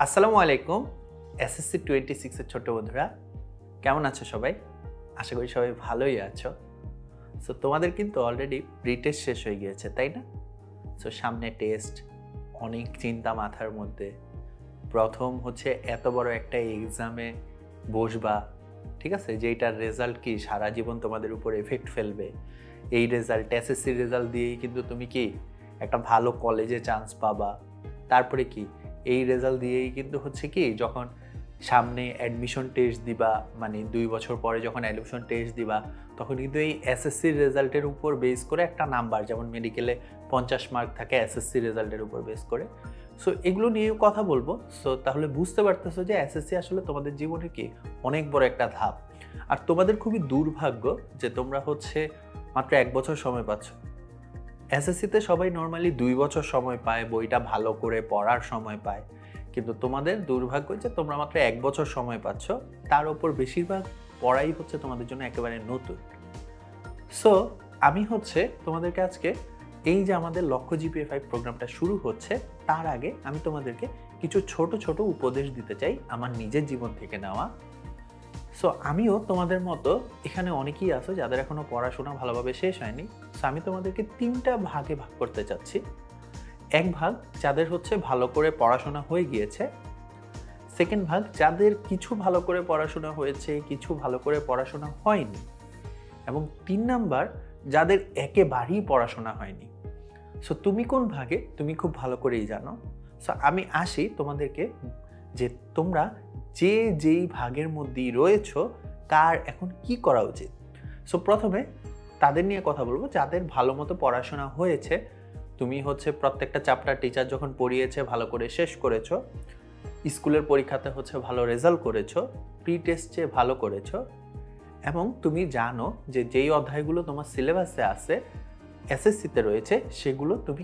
আসসালামু আলাইকুম। এসএসসি 26 এর ছোট বন্ধুরা কেমন আছো সবাই? আশা করি সবাই ভালোই আছো। সো তোমাদের কিন্তু অলরেডি প্রি টেস্ট শেষ হয়ে গিয়েছে, তাই না? সো সামনে টেস্ট, অনেক চিন্তা মাথার মধ্যে। প্রথম হচ্ছে এত বড় একটা এক্সামে বসবা, ঠিক আছে, যেটার রেজাল্ট কি সারা জীবন তোমাদের উপর এফেক্ট ফেলবে। এই রেজাল্ট, এসএসসি রেজাল্ট দিয়েই কিন্তু তুমি কি একটা ভালো কলেজে চান্স পাবা। তারপরে কি এই রেজাল্ট দিয়েই কিন্তু হচ্ছে কি যখন সামনে অ্যাডমিশন টেস্ট দিবা, মানে 2 বছর পরে যখন অ্যাডমিশন টেস্ট দিবা, তখন কিন্তু এই এসএসসি রেজাল্টের উপর বেস করে একটা নাম্বার, যেমন মেডিকেলে 50 মার্ক থাকে এসএসসি রেজাল্টের উপর বেস করে। সো এগুলো নিয়েও কথা বলবো। সো তাহলে বুঝতে পারতেছো যে এসএসসি আসলে তোমাদের জীবনে কি অনেক বড় একটা ধাপ। আর তোমাদের খুবই দুর্ভাগ্য যে তোমরা হচ্ছে মাত্র 1 বছর সময় পাচ্ছ। এসএসসিতে সবাই নর্মালি 2 বছর সময় পায়, বইটা ভালো করে পড়ার সময় পায়, কিন্তু তোমাদের দুর্ভাগ্য যে তোমরা মাত্র 1 বছর সময় পাচ্ছ, তার উপর বেশিরভাগ পড়াই হচ্ছে তোমাদের জন্য একেবারে নতুন। সো আমি হচ্ছে তোমাদেরকে আজকে এই যে আমাদের লক্ষ্য জিপিএ 5 প্রোগ্রামটা শুরু হচ্ছে, তার আগে আমি তোমাদেরকে কিছু ছোট ছোট উপদেশ দিতে চাই আমার নিজের জীবন থেকে নেওয়া। সো আমিও তোমাদের মতো এখানে অনেকেই আছো যাদের এখনো পড়াশোনা ভালোভাবে শেষ হয়নি। সো আমি তোমাদেরকে 3টা ভাগে ভাগ করতে চাচ্ছি। এক ভাগ যাদের হচ্ছে ভালো করে পড়াশোনা হয়ে গিয়েছে, সেকেন্ড ভাগ যাদের কিছু ভালো করে পড়াশোনা হয়েছে, কিছু ভালো করে পড়াশোনা হয়নি, এবং 3 নাম্বার যাদের একেবারেই পড়াশোনা হয়নি। সো তুমি কোন ভাগে তুমি খুব ভালো করেই জানো। সো আমি আসি তোমাদেরকে যে তোমরা যে যেই ভাগের মধ্যেই রয়েছো কার এখন কি করা উচিত। সো প্রথমে তাদের নিয়ে কথা বলবো যাদের ভালো মতো পড়াশোনা হয়েছে। তুমি হচ্ছে প্রত্যেকটা চ্যাপ্টার টিচার যখন পড়িয়েছে ভালো করে শেষ করেছো, স্কুলের পরীক্ষাতে হচ্ছে ভালো রেজাল্ট করেছো, প্রি টেস্টে ভালো করেছো, এবং তুমি জানো যে যেই অধ্যায়গুলো তোমার সিলেবাসে আছে, এসএসসিতে রয়েছে, সেগুলো তুমি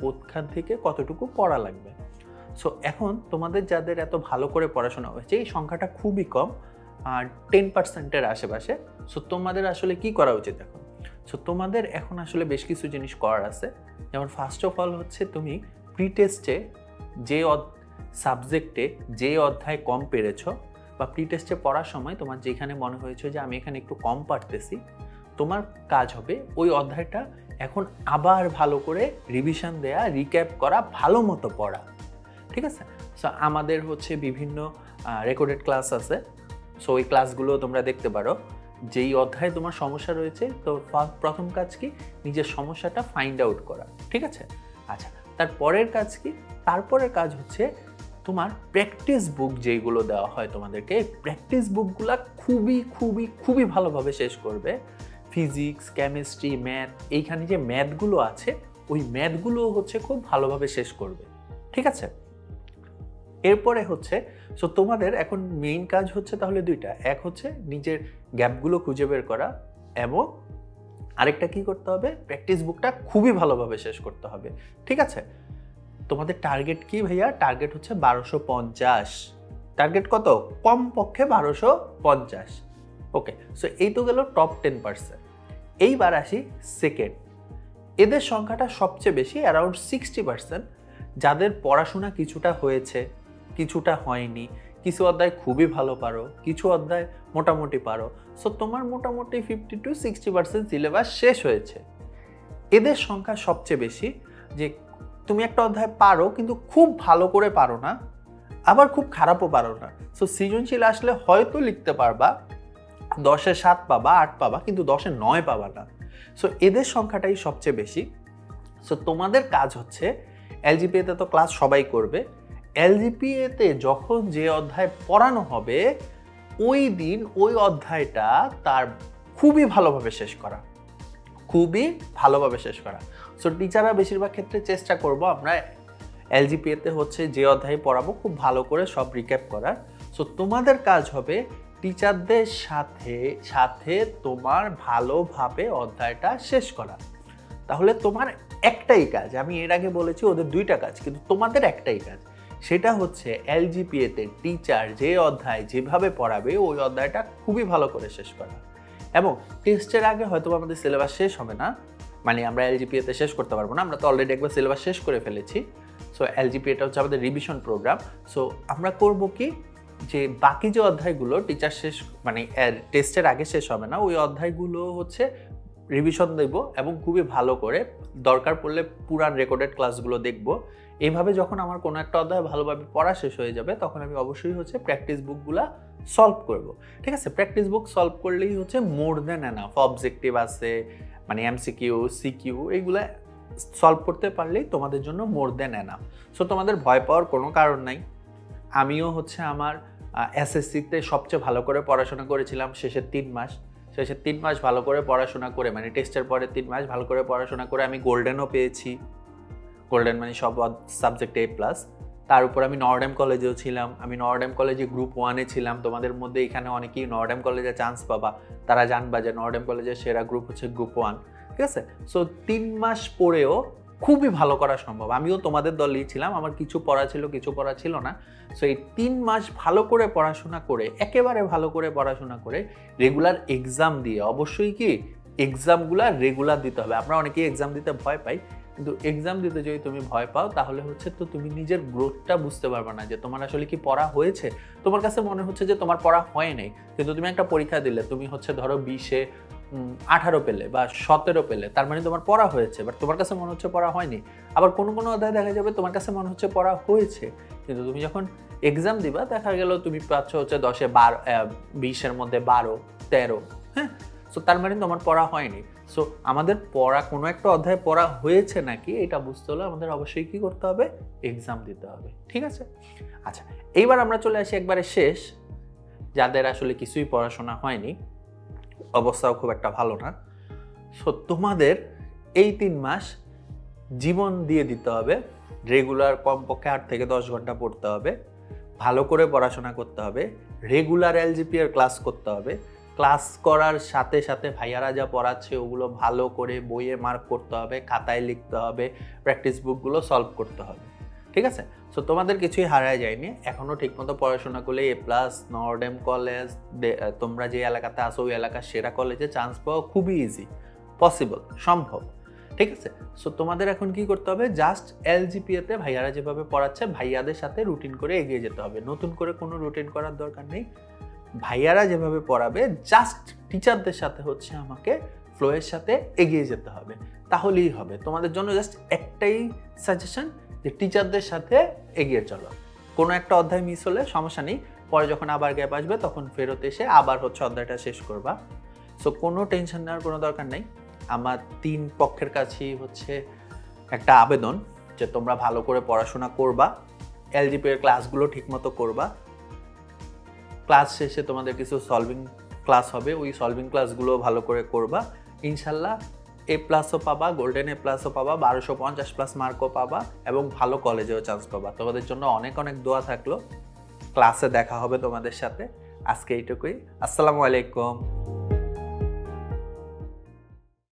কোনখান থেকে কতটুকু পড়া লাগবে। সো এখন তোমাদের যাদের এত ভালো করে পড়াশোনা হয়েছে, এই সংখ্যাটা খুবই কম, আর 10%-এর আশেপাশে। সো তোমাদের আসলে কি করা উচিত এখন? সো তোমাদের এখন আসলে বেশ কিছু জিনিস করার আছে। যেমন ফার্স্ট অফ অল হচ্ছে তুমি প্রি টেস্টে যে সাবজেক্টে যে অধ্যায় কম পেরেছো, বা প্রি টেস্টে পড়ার সময় তোমার যেখানে মনে হয়েছে যে আমি এখানে একটু কম পারতেছি, তোমার কাজ হবে ওই অধ্যায়টা এখন আবার ভালো করে রিভিশন দেয়া, রিক্যাপ করা, ভালো মতো পড়া, ঠিক আছে? সো আমাদের হচ্ছে বিভিন্ন রেকর্ডেড ক্লাস আছে। সো ওই ক্লাসগুলো তোমরা দেখতে পারো। যেই অধ্যায়ে তোমার সমস্যা রয়েছে, তো প্রথম কাজ কি নিজের সমস্যাটা ফাইন্ড আউট করা, ঠিক আছে? আচ্ছা, তারপরের কাজ কি? তারপরের কাজ হচ্ছে তোমার প্র্যাকটিস বুক যেইগুলো দেওয়া হয় তোমাদেরকে, প্র্যাকটিস বুকগুলো খুবই খুবই খুবই ভালোভাবে শেষ করবে। ফিজিক্স, কেমিস্ট্রি, ম্যাথ, এইখানে যে ম্যাথগুলো আছে ওই ম্যাথগুলো হচ্ছে খুব ভালোভাবে শেষ করবে, ঠিক আছে? এরপরে হচ্ছে সো তোমাদের এখন মেইন কাজ হচ্ছে তাহলে 2টা। এক হচ্ছে নিজের গ্যাপগুলো খুঁজে বের করা, এবং আরেকটা কি করতে হবে, প্র্যাকটিস বুকটা খুবই ভালোভাবে শেষ করতে হবে, ঠিক আছে? তোমাদের টার্গেট কি ভাইয়া? টার্গেট হচ্ছে 1250। টার্গেট কত? কমপক্ষে 1250। ওকে, সো এই তো গেল টপ 10%। এইবার আসি সেকেন্ড। এদের সংখ্যাটা সবচেয়ে বেশি, অ্যারাউন্ড 60%, যাদের পড়াশোনা কিছুটা হয়েছে, কিছুটা হয়নি, কিছু অধ্যায় খুবই ভালো পারো, কিছু অধ্যায় মোটামুটি পারো। সো তোমার মোটামুটি 50-60% সিলেবাস শেষ হয়েছে। এদের সংখ্যা সবচেয়ে বেশি, যে তুমি একটা অধ্যায় পারো কিন্তু খুব ভালো করে পারো না, আবার খুব খারাপও পারো না। সো সৃজনশীল আসলে হয়তো লিখতে পারবা, 10-এ 7 পাবা, 8 পাবা, কিন্তু 10-এ 9 পাবা না। সো এদের সংখ্যাটাই সবচেয়ে বেশি। সো তোমাদের কাজ হচ্ছে, এলজিপিএতে তো ক্লাস সবাই করবে, এলজিপিএতে যখন যে অধ্যায় পড়ানো হবে ওই দিন ওই অধ্যায়টা তার খুবই ভালোভাবে শেষ করা, খুবই ভালোভাবে শেষ করা। সো টিচাররা বেশিরভাগ ক্ষেত্রে চেষ্টা করব আমরা এলজিপিএতে হচ্ছে যে অধ্যায় পড়াবো খুব ভালো করে সব রিক্যাপ করার। সো তোমাদের কাজ হবে টিচারদের সাথে সাথে তোমার ভালোভাবে অধ্যায়টা শেষ করা। তাহলে তোমার একটাই কাজ, আমি এর আগে বলেছি ওদের 2টা কাজ, কিন্তু তোমাদের একটাই কাজ, সেটা হচ্ছে এলজিপিএতে টিচার যে অধ্যায় যেভাবে পড়াবে ওই অধ্যায়টা খুবই ভালো করে শেষ করা। এবং টেস্টের আগে হয়তো আমাদের সিলেবাস শেষ হবে না, মানে আমরা এলজিপিএতে শেষ করতে পারবো না, আমরা তো অলরেডি একবার সিলেবাস শেষ করে ফেলেছি। সো সো এলজিপি এটা হচ্ছে আমাদের রিভিশন প্রোগ্রাম। সো আমরা করব কি, যে বাকি যে অধ্যায়গুলো টিচার শেষ মানে টেস্টের আগে শেষ হবে না, ওই অধ্যায়গুলো হচ্ছে রিভিশন দেব এবং খুবই ভালো করে, দরকার পড়লে পুরান রেকর্ডেড ক্লাসগুলো দেখব। এইভাবে যখন আমার কোনো একটা অধ্যায় ভালোভাবে পড়া শেষ হয়ে যাবে, তখন আমি অবশ্যই হচ্ছে প্র্যাকটিস বুকগুলা সলভ করব। ঠিক আছে, প্র্যাকটিস বুক সলভ করলেই হচ্ছে মোর দ্যান এনাফ। অবজেক্টিভ আছে, মানে এমসিকিউ, সিকিউ, এইগুলা সলভ করতে পারলেই তোমাদের জন্য মোর দ্যান এনাফ। সো তোমাদের ভয় পাওয়ার কোনো কারণ নাই। আমিও হচ্ছে আমার এসএসসিতে সবচেয়ে ভালো করে পড়াশোনা করেছিলাম শেষের 3 মাস ভালো করে পড়াশোনা করে, মানে টেস্টের পরে 3 মাস ভালো করে পড়াশোনা করে আমি গোল্ডেনও পেয়েছি। গোল্ডেন মানে সব সাবজেক্টে A+। তার উপর আমি নর্ডেম কলেজেও ছিলাম। আমি নর্ডেম কলেজে গ্রুপ 1-এ ছিলাম। তোমাদের মধ্যে এখানে অনেকেই নর্ডেম কলেজে চান্স পাবা, তারা জানবা যে নর্ডেম কলেজের সেরা গ্রুপ হচ্ছে গ্রুপ 1। ঠিক আছে, সো 3 মাস পরেও খুবই ভালো করা সম্ভব। আমিও তোমাদের দলেই ছিলাম, আমার কিছু পড়া ছিল, কিছু পড়া ছিল না। সো এই 3 মাস ভালো করে পড়াশোনা করে, একেবারে ভালো করে পড়াশোনা করে, রেগুলার এক্সাম দিয়ে, অবশ্যই কি এক্সামগুলো রেগুলার দিতে হবে। আমরা অনেকেই এক্সাম দিতে ভয় পাই, কিন্তু এক্সাম দিতে যদি তুমি ভয় পাও, তাহলে হচ্ছে তো তুমি নিজের গ্রোথটা বুঝতে পারবে না যে তোমার আসলে কি পড়া হয়েছে। তোমার কাছে মনে হচ্ছে যে তোমার পড়া হয় নাই, কিন্তু তুমি একটা পরীক্ষা দিলে, তুমি হচ্ছে ধরো 20-এ 18 পেলে বা 17 পেলে, তার মানে তোমার পড়া হয়েছে, বাট তোমার কাছে মনে হচ্ছে পড়া হয়নি। আবার কোনো কোনো অধ্যায় দেখা যাবে তোমার কাছে মনে হচ্ছে পড়া হয়েছে, কিন্তু তুমি যখন এক্সাম দিবা, দেখা গেল তুমি পাচ্ছ হচ্ছে 10-এ 12, 20-এর মধ্যে 12, 13। হ্যাঁ, সো তার মানে তোমার পড়া হয়নি। সো আমাদের পড়া, কোনো একটা অধ্যায় পড়া হয়েছে নাকি এটা বুঝতে হলে আমাদের অবশ্যই কি করতে হবে, এক্সাম দিতে হবে। ঠিক আছে, আচ্ছা, এইবার আমরা চলে আসি একবারে শেষ, যাদের আসলে কিছুই পড়াশোনা হয়নি, অবস্থাও খুব একটা ভালো না। সো তোমাদের এই 3 মাস জীবন দিয়ে দিতে হবে। রেগুলার কমপক্ষে 8 থেকে 10 ঘন্টা পড়তে হবে, ভালো করে পড়াশোনা করতে হবে, রেগুলার এলজিপি এর ক্লাস করতে হবে। ক্লাস করার সাথে সাথে ভাইয়ারা যা পড়াচ্ছে ওগুলো ভালো করে বইয়ে মার্ক করতে হবে, খাতায় লিখতে হবে, প্র্যাকটিস বুকগুলো সলভ করতে হবে। ঠিক আছে, সো তোমাদের কিছুই হারায় যায়নি। এখনও ঠিকমতো পড়াশোনা করলে A+, নর্ডেম কলেজ, তোমরা যে এলাকাতে আসো ওই এলাকার সেরা কলেজে চান্স পাওয়া খুবই ইজি, পসিবল, সম্ভব। ঠিক আছে, সো তোমাদের এখন কি করতে হবে, জাস্ট এলজিপিএতে ভাইয়ারা যেভাবে পড়াচ্ছে ভাইয়াদের সাথে রুটিন করে এগিয়ে যেতে হবে। নতুন করে কোনো রুটিন করার দরকার নেই। ভাইয়ারা যেভাবে পড়াবে, জাস্ট টিচারদের সাথে হচ্ছে আমাকে ফ্লোয়ের সাথে এগিয়ে যেতে হবে, তাহলেই হবে। তোমাদের জন্য জাস্ট একটাই সাজেশন, যে টিচারদের সাথে এগিয়ে চলো। কোনো একটা অধ্যায় মিস হলে সমস্যা নেই, পরে যখন আবার গ্যাপ আসবে তখন ফেরত এসে আবার হচ্ছে অধ্যায়টা শেষ করবা। সো কোনো টেনশন নেওয়ার কোনো দরকার নেই। আমার 3 পক্ষের কাছেই হচ্ছে একটা আবেদন যে তোমরা ভালো করে পড়াশোনা করবা, এলজিপি এর ক্লাসগুলো ঠিকমতো করবা। ক্লাস শেষে তোমাদের কিছু সলভিং ক্লাস হবে, ওই সলভিং ক্লাসগুলো ভালো করে করবা। ইনশাল্লাহ A+ও পাবা, গোল্ডেন A+ও পাবা, 1250+ মার্কও পাবা এবং ভালো কলেজেও চান্স পাবা। তোমাদের জন্য অনেক অনেক দোয়া থাকলো। ক্লাসে দেখা হবে তোমাদের সাথে। আজকে এইটুকুই। আসসালামু আলাইকুম।